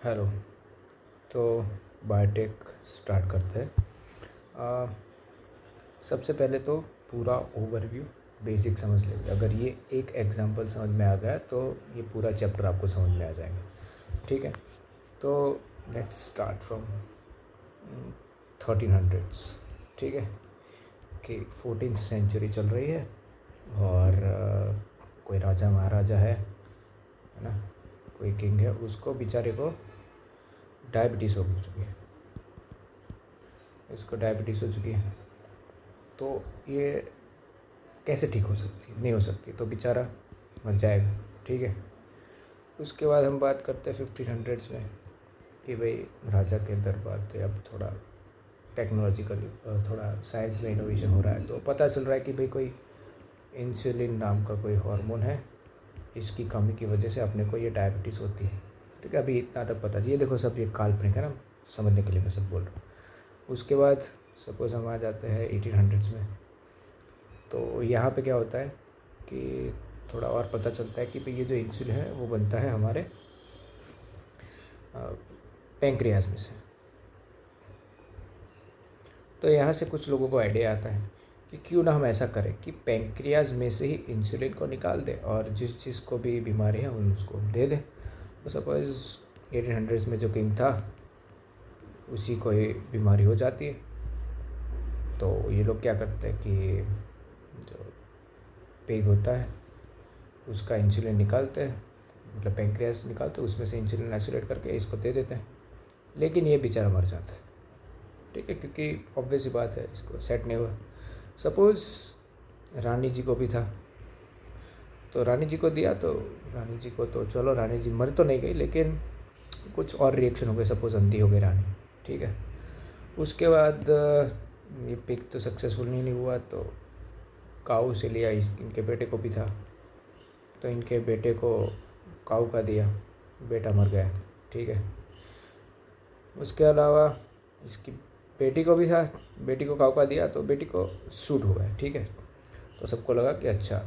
Hello. तो biotech start करते हैं। सबसे पहले तो पूरा ओवरव्यू बेसिक समझ लेते हैं। अगर ये एक एग्जांपल समझ में आ गया तो ये पूरा चैप्टर आपको समझ में आ जाएगा। ठीक है, तो लेट्स स्टार्ट फ्रॉम 1300s। ठीक है कि 14th सेंचुरी चल रही है और कोई राजा महाराजा है ना, कोई किंग है, उसको बेचारे को डायबिटीज़ हो चुकी है। इसको डायबिटीज़ हो चुकी है तो ये कैसे ठीक हो सकती है? नहीं हो सकती, तो बेचारा मर जाएगा। ठीक है, उसके बाद हम बात करते हैं 1500s में कि भाई राजा के दरबार थे। अब थोड़ा टेक्नोलॉजिकली थोड़ा साइंस में इनोवेशन हो रहा है, तो पता चल रहा है कि भाई कोई इंसुलिन नाम का कोई हार्मोन है, इसकी कमी की वजह से अपने को ये डायबिटीज़ होती है। ठीक है, अभी इतना तक पता। ये देखो सब ये काल्पनिक है ना, समझने के लिए मैं सब बोल रहा हूँ। उसके बाद सपोज़ हम आ जाते हैं 1800s में। तो यहाँ पे क्या होता है कि थोड़ा और पता चलता है कि भाई ये जो इंसुलिन है वो बनता है हमारे पैंक्रियाज में से। तो यहाँ से कुछ लोगों को आइडिया आता है कि क्यों ना हम ऐसा करें कि पैंक्रियाज में से ही इंसुलिन को निकाल दें और जिस चीज़ को भी बीमारी है उन उसको दे दें। तो सपोज़ 1800s में जो किंग था उसी को ही बीमारी हो जाती है, तो ये लोग क्या करते हैं कि जो पेग होता है उसका इंसुलिन निकालते हैं, मतलब पैंक्रियाज निकालते हैं, उसमें से इंसुलिन आइसोलेट करके इसको दे देते हैं। लेकिन ये बेचारा मर जाता है। ठीक है, क्योंकि ऑब्वियस ही बात है, इसको सेट नहीं हुआ। सपोज़ रानी जी को भी था, तो रानी जी को दिया, तो रानी जी को तो चलो रानी जी मर तो नहीं गई, लेकिन कुछ और रिएक्शन हो गए। सपोज़ अंधी हो गई रानी। ठीक है, उसके बाद ये पिक तो सक्सेसफुल नहीं हुआ, तो काऊ से लिया। इनके बेटे को भी था, तो इनके बेटे को काऊ का दिया, बेटा मर गया। ठीक है, उसके अलावा इसकी बेटी को भी था, बेटी को काऊ का दिया, तो बेटी को सूट हुआ है। ठीक है, तो सबको लगा कि अच्छा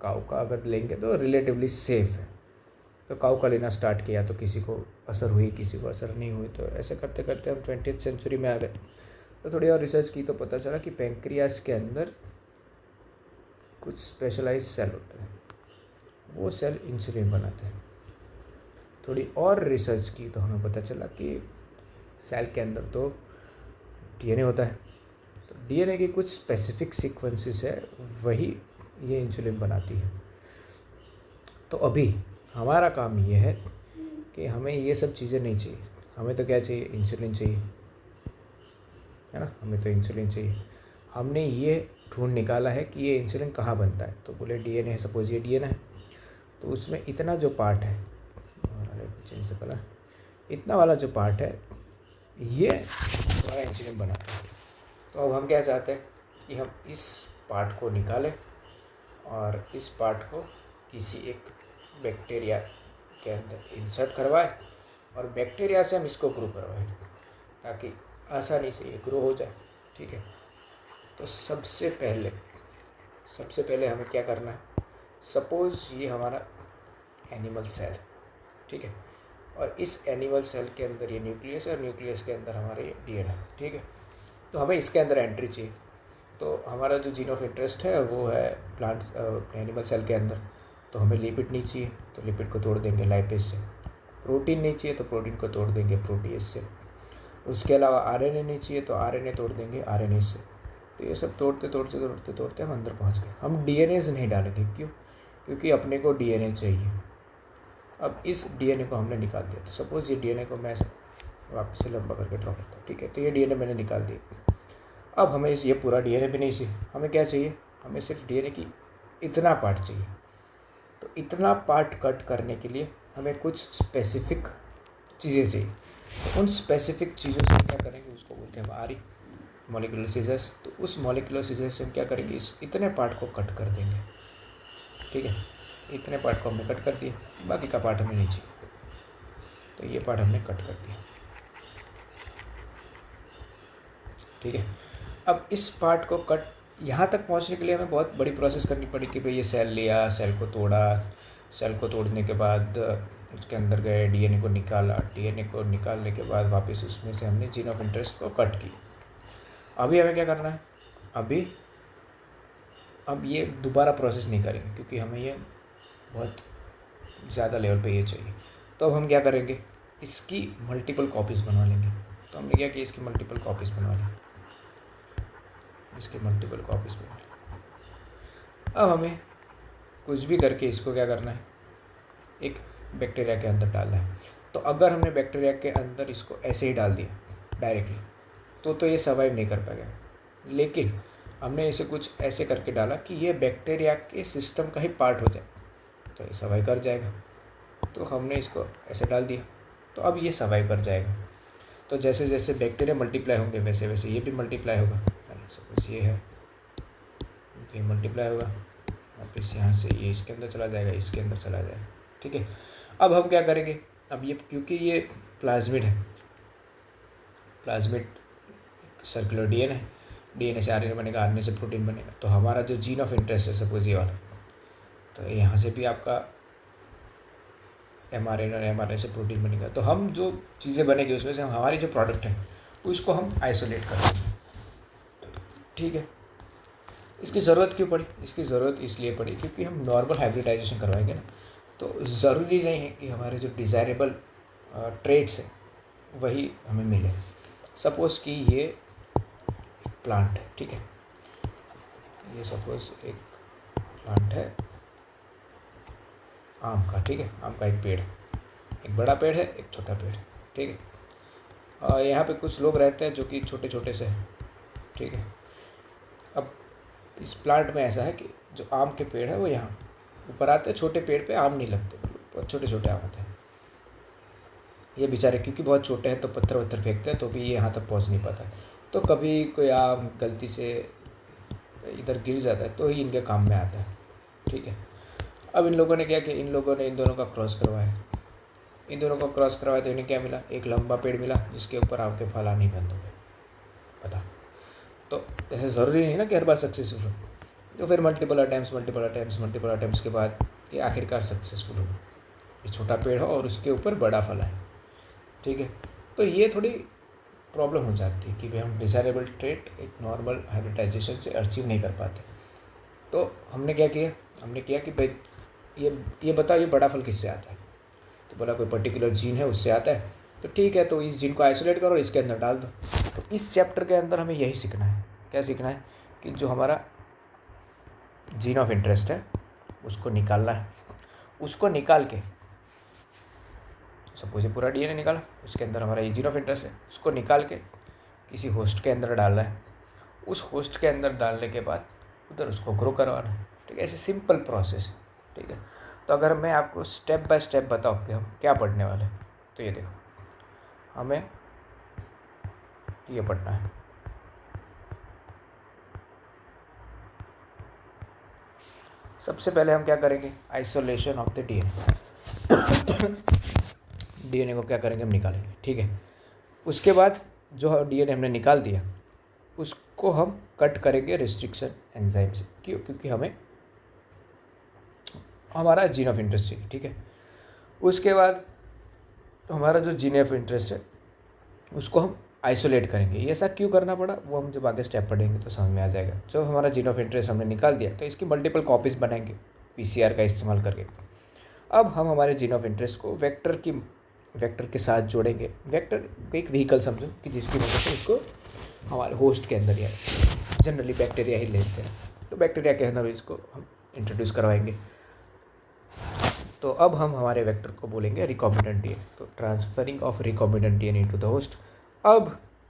काऊ का अगर लेंगे तो रिलेटिवली सेफ़ है, तो काऊ का लेना स्टार्ट किया। तो किसी को असर हुई, किसी को असर नहीं हुई। तो ऐसे करते करते हम 20th सेंचुरी में आ गए। तो थोड़ी और रिसर्च की तो पता चला कि पैंक्रियाज के अंदर कुछ स्पेशलाइज सेल होते हैं, वो सेल इंसुलिन बनाते हैं। थोड़ी और रिसर्च की तो हमें पता चला कि सेल के अंदर तो डीएनए होता है, तो डीएनए की कुछ स्पेसिफिक सीक्वेंसेस है, वही ये इंसुलिन बनाती है। तो अभी हमारा काम ये है कि हमें ये सब चीज़ें नहीं चाहिए। हमें तो क्या चाहिए? इंसुलिन चाहिए, है ना। हमें तो इंसुलिन चाहिए। हमने ये ढूंढ निकाला है कि ये इंसुलिन कहाँ बनता है। तो बोले डीएनए है, सपोज ये डीएनए है, तो उसमें इतना जो पार्ट है, चेंज द कलर, इतना वाला जो पार्ट है ये हमारा इंसुलिन बनाता है। तो अब हम क्या चाहते हैं कि हम इस पार्ट को निकालें और इस पार्ट को किसी एक बैक्टीरिया के अंदर इंसर्ट करवाएं और बैक्टीरिया से हम इसको ग्रो करवाएं ताकि आसानी से ये ग्रो हो जाए। ठीक है, तो सबसे पहले हमें क्या करना है? सपोज़ ये हमारा एनिमल सेल, ठीक है, और इस एनिमल सेल के अंदर ये न्यूक्लियस है और न्यूक्लियस के अंदर हमारे ये डीएनए। ठीक है, तो हमें इसके अंदर एंट्री चाहिए। तो हमारा जो जीन ऑफ इंटरेस्ट है वो है प्लांट एनिमल सेल के अंदर। तो हमें लिपिड नहीं चाहिए, तो लिपिड को तोड़ देंगे लाइपेज से। प्रोटीन नहीं चाहिए, तो प्रोटीन को तोड़ देंगे प्रोटीएज से। उसके अलावा आरएनए नहीं चाहिए, तो आरएनए तोड़ देंगे आरएनए से। तो ये सब तोड़ते हम अंदर पहुंच गए। हम डीएनए से नहीं डालेंगे, क्यों? क्योंकि अपने को डीएनए चाहिए। अब इस डीएनए को हमने निकाल दिया। तो सपोज़ ये डीएनए को मैं वापस से लंबा करके ड्रॉ करता हूँ। ठीक है, तो ये डीएनए मैंने निकाल दिया। अब हमें ये पूरा डीएनए भी नहीं चाहिए। हमें क्या चाहिए? हमें सिर्फ डीएनए की इतना पार्ट चाहिए। तो इतना पार्ट कट करने के लिए हमें कुछ स्पेसिफिक चीज़ें चाहिए। उन स्पेसिफिक चीज़ों से हम क्या करेंगे, उसको बोलते हैं आरी, मॉलिक्यूलर सीजर्स। तो उस मॉलिक्यूलर सीजर्स से हम क्या करेंगे, इस इतने पार्ट को कट कर देंगे। ठीक है, इतने पार्ट को हमने कट कर दिया, बाकी का पार्ट हमें नहीं चाहिए, तो ये पार्ट हमने कट कर दिया। ठीक है, अब इस पार्ट को कट यहाँ तक पहुँचने के लिए हमें बहुत बड़ी प्रोसेस करनी पड़ी कि भाई ये सेल लिया, सेल को तोड़ा, सेल को तोड़ने के बाद उसके अंदर गए, डीएनए को निकाला, डीएनए को निकालने के बाद वापस उसमें से हमने जीन ऑफ इंटरेस्ट को कट किया। अभी हमें क्या करना है, अब ये दोबारा प्रोसेस नहीं करेंगे क्योंकि हमें ये बहुत ज़्यादा लेवल पे ये चाहिए। तो अब हम क्या करेंगे, इसकी मल्टीपल कॉपीज़ बनवा लेंगे। तो हमने क्या किया, इसकी मल्टीपल कॉपीज़ बनवा ली, इसकी मल्टीपल कॉपीज़ बनवा ली। अब हमें कुछ भी करके इसको क्या करना है, एक बैक्टीरिया के अंदर डालना है। तो अगर हमने बैक्टीरिया के अंदर इसको ऐसे ही डाल दिया डायरेक्टली तो ये सर्वाइव नहीं कर पाएगा। लेकिन हमने इसे कुछ ऐसे करके डाला कि ये बैक्टीरिया के सिस्टम का ही पार्ट हो जाए, तो ये सर्वाइव कर जाएगा। तो हमने इसको ऐसे डाल दिया, तो अब ये सर्वाइव कर जाएगा। तो जैसे जैसे बैक्टीरिया मल्टीप्लाई होंगे वैसे वैसे ये भी मल्टीप्लाई होगा। सपोज ये है, तो ये मल्टीप्लाई होगा, वापस यहाँ से ये इसके अंदर चला जाएगा, इसके अंदर चला जाएगा। ठीक है, अब हम क्या करेंगे, अब ये क्योंकि ये प्लाज्मिड है, प्लाज्मिड सर्कुलर डीएनए है, डीएनए से आरएनए बनेगा, आरएनए से प्रोटीन बनेगा। तो हमारा जो जीन ऑफ इंटरेस्ट है सपोज ये वाला, तो यहाँ से भी आपका एमआरएनए और एमआरएनए से प्रोटीन बनेगा। तो हम जो चीज़ें बनेगी उसमें से हमारी जो प्रोडक्ट है उसको हम आइसोलेट कर देंगे। ठीक है, इसकी ज़रूरत क्यों पड़ी, इसकी ज़रूरत इसलिए पड़ी क्योंकि हम नॉर्मल हाइब्रिडाइजेशन करवाएंगे ना, तो ज़रूरी नहीं है कि हमारे जो डिज़ायरेबल ट्रेट्स हैं वही हमें मिले। सपोज़ कि ये प्लांट है, ठीक है, ये सपोज़ एक प्लांट है आम का, ठीक है, आम का एक पेड़ है, एक बड़ा पेड़ है, एक छोटा पेड़ है, ठीक है। और यहाँ पे कुछ लोग रहते हैं जो कि छोटे छोटे से हैं, ठीक है। अब इस प्लांट में ऐसा है कि जो आम के पेड़ है वो यहाँ ऊपर आते हैं, छोटे पेड़ पे आम नहीं लगते, बहुत छोटे छोटे आम होते हैं। ये बेचारे क्योंकि बहुत छोटे हैं तो पत्थर वत्थर फेंकते हैं, तो भी ये यहाँ तक पहुँच नहीं पाता। तो कभी कोई आम गलती से इधर गिर जाता है तो ही इनके काम में आता है, ठीक है। अब इन लोगों ने क्या किया, इन लोगों ने इन दोनों का क्रॉस करवाया, इन दोनों का क्रॉस करवाया, तो इन्हें क्या मिला, एक लंबा पेड़ मिला जिसके ऊपर आम के फल आने बंद हो गए, पता। तो ऐसे ज़रूरी नहीं ना कि हर बार सक्सेसफुल हो, तो फिर मल्टीपल अटैम्प्ट्स के बाद ये आखिरकार सक्सेसफुल हो। ये छोटा पेड़ हो और उसके ऊपर बड़ा फल है, ठीक है। तो ये थोड़ी प्रॉब्लम हो जाती है कि भाई हम डिज़ायरेबल ट्रेट एक नॉर्मल हाइब्रिडाइजेशन से अचीव नहीं कर पाते। तो हमने क्या किया, हमने किया कि भाई ये बताओ ये बड़ा फल किससे आता है, तो बोला कोई पर्टिकुलर जीन है उससे आता है। तो ठीक है, तो इस जीन को आइसोलेट करो और इसके अंदर डाल दो। तो इस चैप्टर के अंदर हमें यही सीखना है, क्या सीखना है कि जो हमारा जीन ऑफ इंटरेस्ट है उसको निकालना है। उसको निकाल के सपोज ये पूरा डीएनए निकाला, उसके अंदर हमारा ये जीन ऑफ इंटरेस्ट है, उसको निकाल के किसी होस्ट के अंदर डालना है। उस होस्ट के अंदर डालने के बाद उधर उसको ग्रो करवाना है, ठीक है। ऐसे सिंपल प्रोसेस है, ठीक है। तो अगर मैं आपको स्टेप बाय स्टेप बताऊँ कि हम क्या पढ़ने वाले हैं, तो ये देखो, हमें ये पढ़ना है। सबसे पहले हम क्या करेंगे, isolation of the DNA. DNA को क्या करेंगे, हम निकालेंगे, ठीक है। उसके बाद जो डीएनए हमने निकाल दिया उसको हम कट करेंगे रिस्ट्रिक्शन एंजाइम से। क्यों, क्योंकि हमें हमारा जीन ऑफ इंटरेस्ट चाहिए, ठीक है। उसके बाद हमारा जो जीन ऑफ इंटरेस्ट है उसको हम आइसोलेट करेंगे। ये ऐसा क्यों करना पड़ा वो हम जब आगे स्टेप पढ़ेंगे तो समझ में आ जाएगा। जब हमारा जीन ऑफ इंटरेस्ट हमने निकाल दिया तो इसकी मल्टीपल कॉपीज़ बनाएंगे पीसीआर का इस्तेमाल करके। अब हम हमारे जीन ऑफ इंटरेस्ट को वेक्टर के साथ जोड़ेंगे। वेक्टर को एक व्हीकल समझो कि जिसकी वजह से उसको हमारे होस्ट के अंदर, या जनरली बैक्टीरिया ही लेते हैं, तो बैक्टीरिया के अंदर इसको हम इंट्रोड्यूस करवाएंगे। तो अब हम हमारे वेक्टर को बोलेंगे रिकॉम्बिनेंट डीएनए। तो transferring of recombinant DNA into the host. अब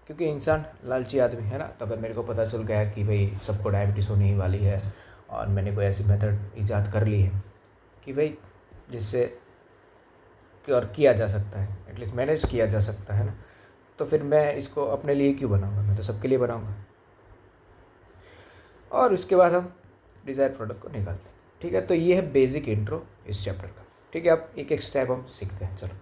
क्योंकि इंसान लालची आदमी है ना, तो अगर मेरे को पता चल गया कि भाई सबको डायबिटीज़ होने ही वाली है और मैंने कोई ऐसी मेथड ईजाद कर ली है कि भाई जिससे क्योर किया जा सकता है, एटलीस्ट मैनेज किया जा सकता है ना, तो फिर मैं इसको अपने लिए क्यों बनाऊंगा, मैं तो सबके लिए बनाऊंगा। और उसके बाद हम डिज़ायर प्रोडक्ट को निकालते हैं, ठीक है। तो ये है बेसिक इंट्रो इस चैप्टर का, ठीक है। अब एक एक स्टेप हम सीखते हैं, चलो।